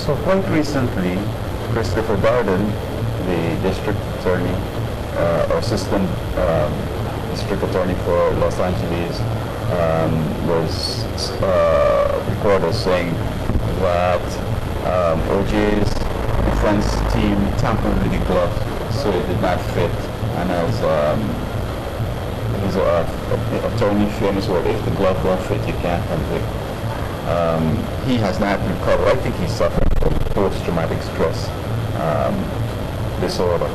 So quite recently, Christopher Darden, the district attorney, assistant district attorney for Los Angeles, was recorded saying that OJ's defense team tampered with the glove, so it did not fit. And as his attorney famous word, if the glove don't fit, you can't convict. He has not recovered. I think he's suffering from post-traumatic stress disorder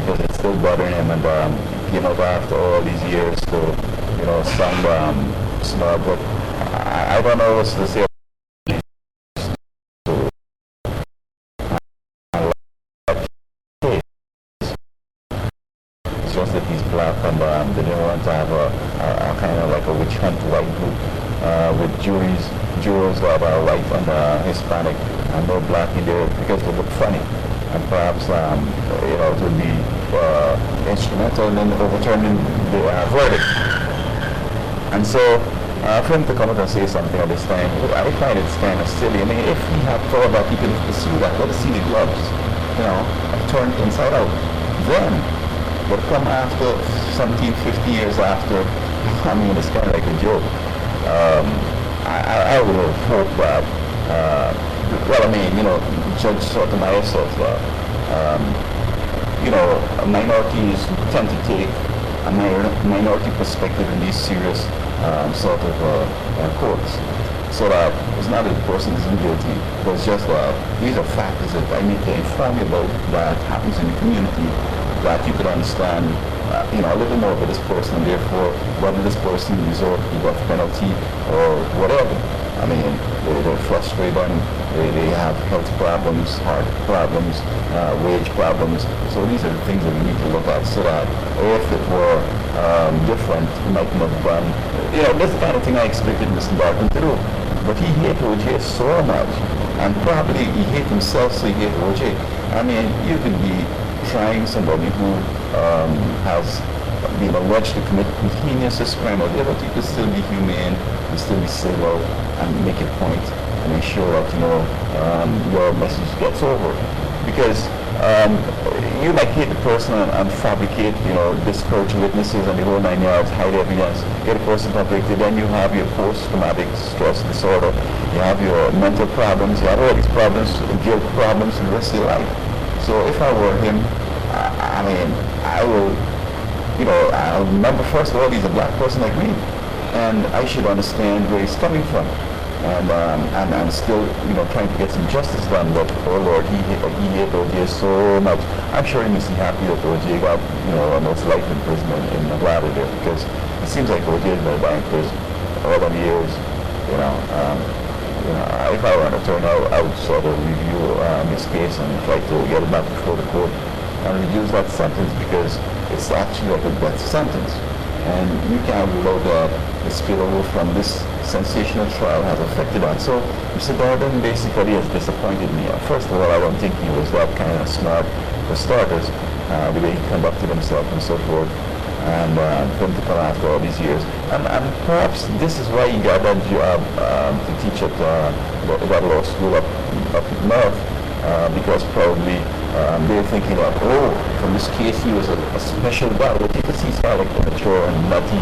because it's still bothering him, and after all these years to some small book. I don't know what to say. It's just that he's black, and they didn't want to have a kind of like a witch hunt white group with jurors that are white and Hispanic and no black in there because they look funny, and perhaps it would be instrumental in overturning the verdict. And so for him to come out and say something at this time, I find it's kind of silly. I mean, if he had thought that he could pursue that, let us see the gloves, turned inside out. Then, but come after 17, 50 years after, I mean, it's kind of like a joke. I would hope that, Judge Sotomayor says minorities tend to take a minority perspective in these serious sort of courts. So that it's not that the person isn't guilty, but it's just these are factors that I need to inform you about that happens in the community, that you could understand a little more about this person, and therefore whether this person deserves the death penalty or whatever. I mean, they're frustrated, they have health problems, heart problems, wage problems. So these are the things that we need to look at, so that if it were different, it might not have done. This is the kind of thing I expected Mr. Darden to do. But he hated OJ so much, and probably he hated himself, so he hated OJ. I mean, you can be trying somebody who has been alleged to commit heinous crime or whatever, but you can still be humane, you can still be civil, and make a point and ensure that your message gets over. Because you might hate the person and fabricate, discourage witnesses and the whole 9 yards, hide evidence, get a person convicted, then you have your post-traumatic stress disorder, you have your mental problems, you have all these problems, guilt problems for the rest of your life. So if I were him, I will, I'll remember first of all, he's a black person like me, and I should understand where he's coming from, and still, trying to get some justice done. But oh Lord, he hated OJ so much. I'm sure he must be happy that OJ got, almost life in prison in Nevada there, because it seems like OJ has been in prison all the years, if I were an attorney, I would sort of review his case and try to get it back before the court and reduce that sentence, because it's actually like a death sentence. And you can't rule out that the spillover from this sensational trial has affected that. So Mr. Darden basically has disappointed me. First of all, I don't think he was that kind of smart for starters, the way he conducted himself and so forth. And for him to come after all these years. And perhaps this is why he got that job to teach at that law school up north, because probably they were thinking that, from this case he was a special guy. But you can see he's kind of like immature and nutty.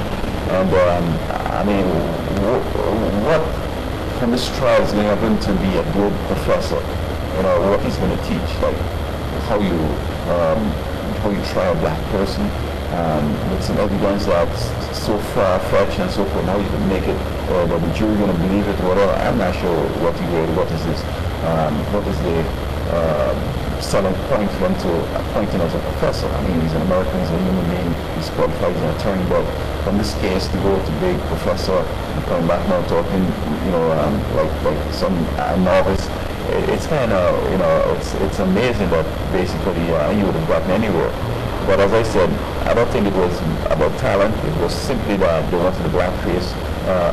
And what from this trial is going to happen to be a good professor? What he's going to teach, like how you try a black person. With some evidence that's so far-fetched and so forth, how you can make it, or that the jury going to believe it, or whatever. I'm not sure what is this, what is the selling point for him to appoint him as a professor. I mean, he's an American, he's a human being, he's qualified as an attorney, but from this case to go to big professor and come back now talking, like some novice, it's kind of, it's amazing that basically you would have gotten anywhere. But as I said, I don't think it was about talent. It was simply that they wanted the black face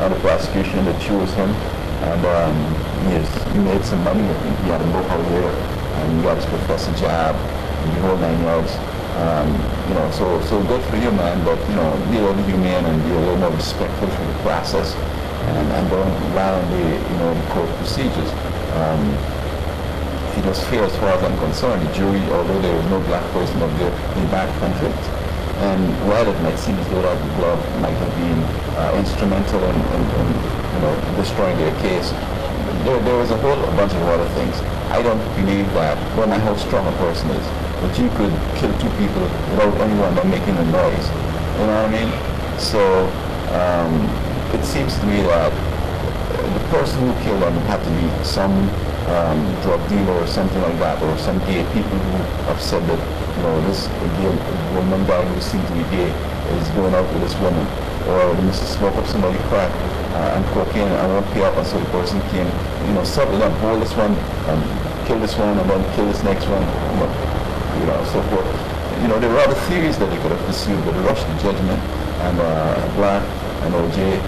on the prosecution. They chose him, and he made some money. I think he had a book out there, and he got his professor job, and the whole 9 yards. So good for you, man. But be a little humane and be a little more respectful for the process, and don't rely on the court procedures. it was fair as far as I'm concerned. The jury, although there was no black person up there, they back convict. And while it might seem as though that the glove might have been instrumental in destroying their case, there was a whole bunch of other things. I don't believe that, no matter how strong a person is, that you could kill two people without anyone making a noise. You know what I mean? So it seems to me that the person who killed them had to be some drug dealer or something like that, or some gay people who have said that, this gay woman guy who seemed to be gay is going out with this woman, or they must smoke up somebody crack and cocaine and won't pay up, and so the person came, settle down, hold this one, kill this one, and then kill this next one, so forth. There were other theories that they could have pursued, but they rushed to judgment, and Black and OJ,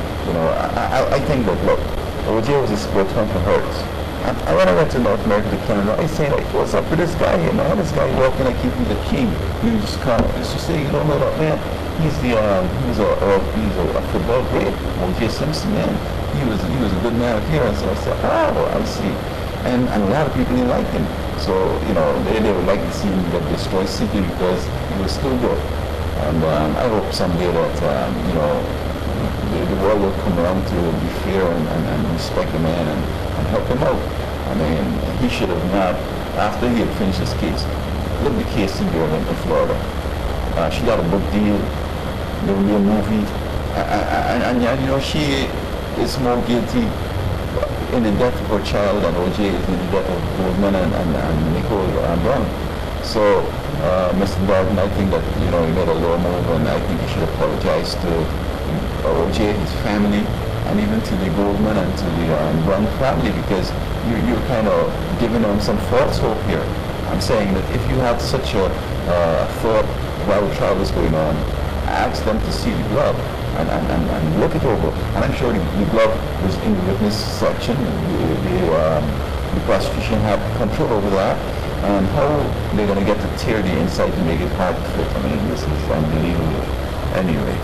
I think that, look, OJ was a spokesman for Hertz. And when I went to North America, to Canada, I say, like, what's up with this guy here, man? This guy walking like he's the king. You just can't, just say, you don't know that man. He's a football great, O.J. Simpson, man. He was a good man of here. And so I said, I see. And a lot of people didn't like him. So, they would like to see him get destroyed simply because he was still good. And I hope someday that, the world will come around to be fair and respect the man and help him out. I mean, he should have not, after he had finished his case, look the case in Darden in Florida. She got a book deal, there will be a movie, and she is more guilty in the death of her child than OJ is in the death of Goldman and Nicole Brown. So, Mr. Darden, I think that, he made a low move, and I think he should apologize to OJ, his family, and even to the Goldman and to the Brown family, because you're kind of giving them some false hope here. I'm saying that if you have such a thought while the trial is going on, ask them to see the glove and look it over. And I'm sure the glove was in the witness section. The prosecution had control over that. And how they're going to get to tear the inside to make it hard to fit. I mean, this is unbelievable. Anyway.